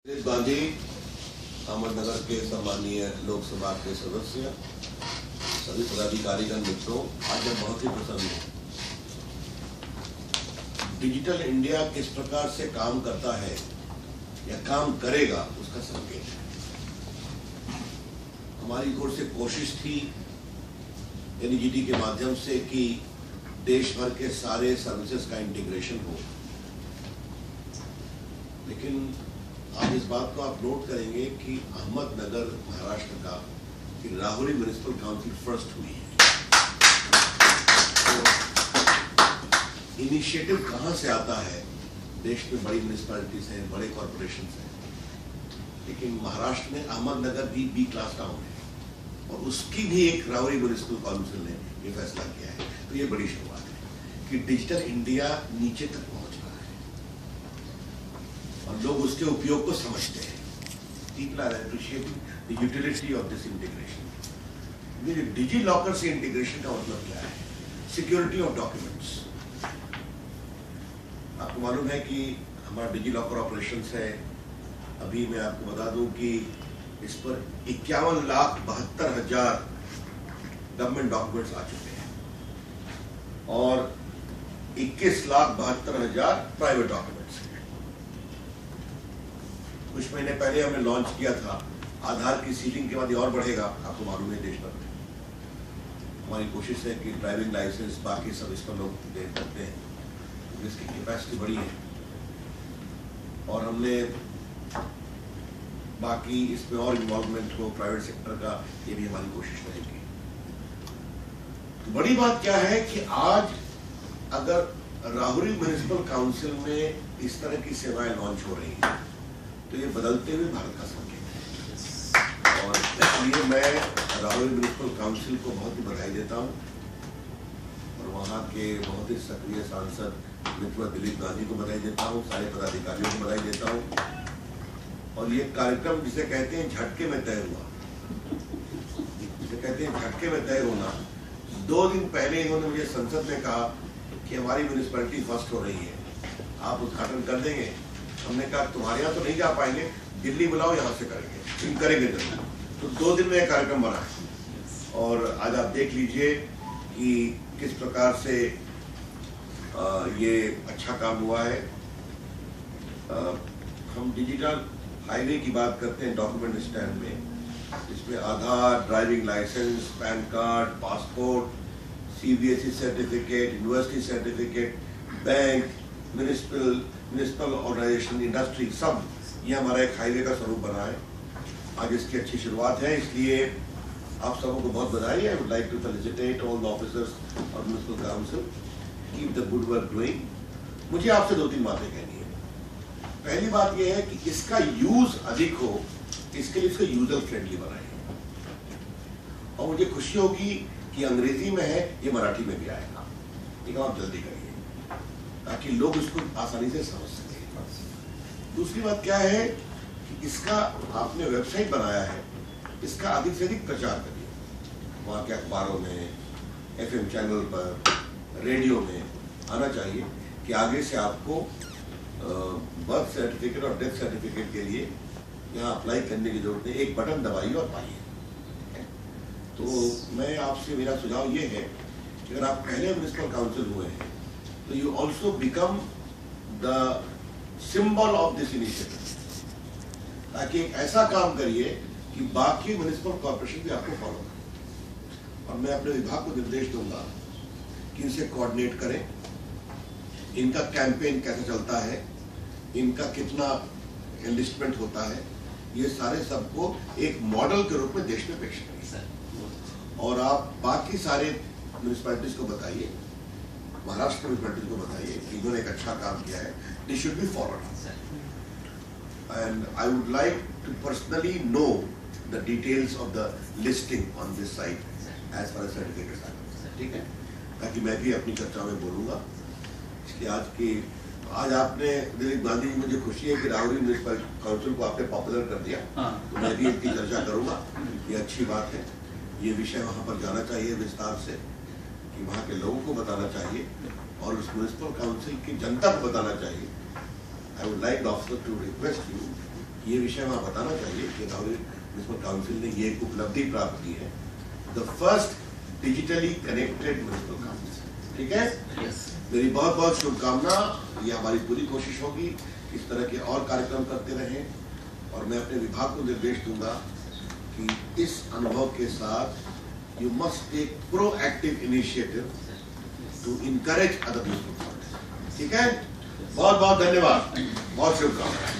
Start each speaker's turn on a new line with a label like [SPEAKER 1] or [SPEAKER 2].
[SPEAKER 1] गांधी अहमदनगर के सम्मानीय लोकसभा के सदस्य, सभी पदाधिकारीगण मित्रों, आज मैं बहुत ही प्रसन्न हूँ। डिजिटल इंडिया किस प्रकार से काम करता है या काम करेगा उसका संकेत है। हमारी ओर से कोशिश थी एनईजीटी के माध्यम से कि देश भर के सारे सर्विसेज का इंटीग्रेशन हो, लेकिन आज इस बात को आप नोट करेंगे कि अहमदनगर महाराष्ट्र का कि राहुरी म्युनिसिपल काउंसिल फर्स्ट हुई है। तो इनिशिएटिव कहाँ से आता है? देश में बड़ी म्युनिसिपैलिटीज हैं, बड़े कॉरपोरेशंस हैं, लेकिन महाराष्ट्र में अहमदनगर भी बी क्लास टाउन है और उसकी भी एक राहुरी म्युनिसिपल काउंसिल ने ये फैसला किया है। तो ये बड़ी शुरुआत है कि डिजिटल इंडिया नीचे तक पहुंच रहा है और लोग उसके उपयोग को समझते हैं। People are appreciating the utility of this integration. DigiLocker से इंटीग्रेशन का मतलब क्या है? Security of documents. आपको मालूम है कि हमारा डिजी लॉकर ऑपरेशंस है। अभी मैं आपको बता दूं कि इस पर 51,72,000 गवर्नमेंट डॉक्यूमेंट्स आ चुके हैं और 21,72,000 प्राइवेट डॉक्यूमेंट्स हैं। कुछ महीने पहले हमने लॉन्च किया था, आधार की सीलिंग के बाद ये और बढ़ेगा। आपको मालूम है देश भर में हमारी कोशिश है कि ड्राइविंग लाइसेंस बाकी सब इस पर लोग दे करते हैं, इसकी कैपेसिटी बड़ी है और हमने बाकी इसमें और इन्वॉल्वमेंट हो प्राइवेट सेक्टर का, ये भी हमारी कोशिश रहेगी। तो बड़ी बात क्या है कि आज अगर राहुरी म्युनिसिपल काउंसिल में इस तरह की सेवाएं लॉन्च हो रही हैं तो ये बदलते हुए भारत का संकेत है और इसलिए मैं राहुरी म्युनिसिपल काउंसिल को बहुत ही बधाई देता हूँ और वहाँ के बहुत ही सक्रिय सांसद मित्र दिलीप गांधी को बधाई देता हूँ, सारे पदाधिकारियों को बधाई देता हूँ। और ये कार्यक्रम जिसे कहते हैं झटके में तय हुआ, जिसे कहते हैं झटके में तय होना, 2 दिन पहले इन्होंने मुझे संसद में कहा कि हमारी म्युनिसिपैलिटी फर्स्ट हो रही है, आप उद्घाटन कर देंगे। हमने कहा तुम्हारे यहाँ तो नहीं जा पाएंगे, दिल्ली बुलाओ, यहाँ से करेंगे। करेंगे जरूर। तो 2 दिन में यह कार्यक्रम बना है और आज आप देख लीजिए कि किस प्रकार से ये अच्छा काम हुआ है। हम डिजिटल हाईवे की बात करते हैं डॉक्यूमेंट स्टैंड में, इसमें Aadhaar, driving licence, PAN card, passport, CBSE certificate, university certificate, bank, municipal organisation, industry, सब ये हमारा एक हाईवे का स्वरूप बना है। आज इसकी अच्छी शुरुआत है, इसलिए आप सबों को बहुत बधाई। I would like to felicitate all the officers of municipal council, keep the good work doing. मुझे आपसे 2-3 बातें कहनी है। पहली बात यह है कि इसका यूज अधिक हो, इसके लिए इसको यूजर फ्रेंडली बनाएं और मुझे खुशी होगी कि अंग्रेजी में है, ये मराठी में भी आएगा, लेकिन आप जल्दी करिए ताकि लोग उसको आसानी से समझ सकें। दूसरी बात क्या है कि इसका आपने वेबसाइट बनाया है, इसका अधिक से अधिक प्रचार करिए, वहाँ के अखबारों में, FM चैनल पर, रेडियो में आना चाहिए कि आगे से आपको बर्थ सर्टिफिकेट और डेथ सर्टिफिकेट के लिए यहाँ अप्लाई करने की जरूरत नहीं, एक बटन दबाइए और पाइए। तो मैं आपसे, मेरा सुझाव ये है कि अगर आप पहले म्युनिसिपल काउंसिल हुए हैं तो you also become the symbol of this initiative, ताकि एक ऐसा काम करिए कि बाकी म्युनिसिपल कॉर्पोरेशन भी आपको फॉलो करें। और मैं अपने विभाग को निर्देश दूंगा कि इनसे कोऑर्डिनेट करें, इनका कैंपेन कैसे चलता है, इनका कितना एनलिस्टमेंट होता है, ये सारे सबको एक मॉडल के रूप में देश में पेश करें और आप बाकी सारे म्युनिसिपैलिटीज को बताइए, महाराष्ट्र म्युनिसिपैलिटीज को बताइए कि इन्होंने एक अच्छा काम किया है, they should be followed. And I would like to personally know the details of the listing on this site as far as certificates are concerned, ठीक है, ताकि मैं भी अपनी चर्चा में बोलूंगा। इसलिए आज आपने दिलीप गांधी जी, मुझे खुशी है कि राहुरी म्युनिसिपल काउंसिल को आपने पॉपुलर कर दिया, तो मैं भी इनकी चर्चा करूंगा, ये अच्छी बात है। ये विषय वहाँ पर जाना चाहिए विस्तार से, कि वहाँ के लोगों को बताना चाहिए और उस म्युनिसिपल काउंसिल की जनता को बताना चाहिए। I would like also to request you ये विषय वहाँ बताना चाहिए कि राहुल म्युनिसिपल काउंसिल ने ये एक उपलब्धि प्राप्त की है, the first digitally connected municipal council. ठीक है, मेरी बहुत बहुत शुभकामना। ये हमारी पूरी कोशिश होगी इस तरह के और कार्यक्रम करते रहें, और मैं अपने विभाग को निर्देश दूंगा कि इस अनुभव के साथ you must take proactive initiative to encourage other municipal council. ठीक है, बहुत बहुत धन्यवाद, बहुत शुभकामनाएं।